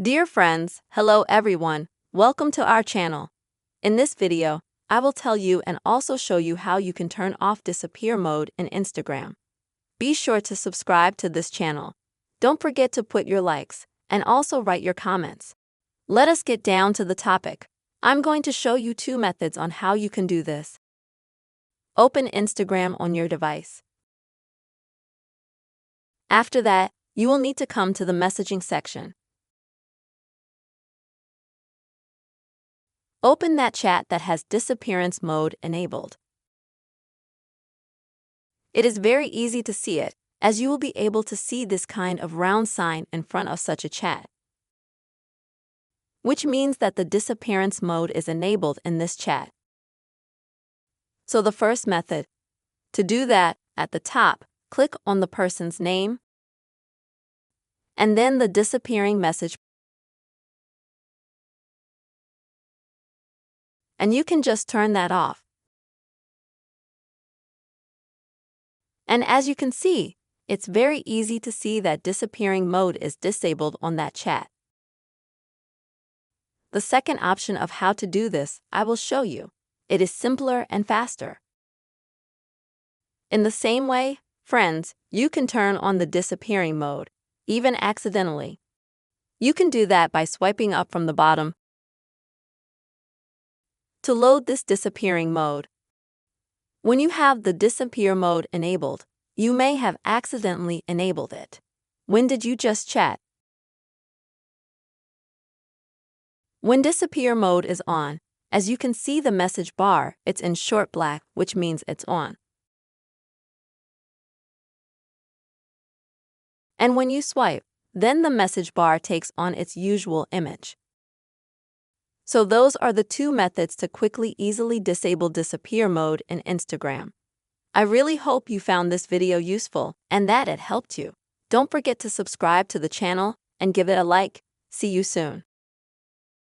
Dear friends, hello everyone, welcome to our channel. In this video, I will tell you and also show you how you can turn off disappear mode in Instagram. Be sure to subscribe to this channel. Don't forget to put your likes and also write your comments. Let us get down to the topic. I'm going to show you two methods on how you can do this. Open Instagram on your device. After that, you will need to come to the messaging section. Open that chat that has disappearance mode enabled. It is very easy to see it, as you will be able to see this kind of round sign in front of such a chat, which means that the disappearance mode is enabled in this chat. So the first method. To do that, at the top, click on the person's name and then the disappearing message. And you can just turn that off. And as you can see, it's very easy to see that disappearing mode is disabled on that chat. The second option of how to do this, I will show you. It is simpler and faster. In the same way, friends, you can turn on the disappearing mode, even accidentally. You can do that by swiping up from the bottom to load this disappearing mode. When you have the disappear mode enabled, you may have accidentally enabled it. When did you just chat? When disappear mode is on, as you can see the message bar, it's in short black, which means it's on. And when you swipe, then the message bar takes on its usual image. So those are the two methods to quickly easily disable disappear mode in Instagram. I really hope you found this video useful and that it helped you. Don't forget to subscribe to the channel and give it a like. See you soon.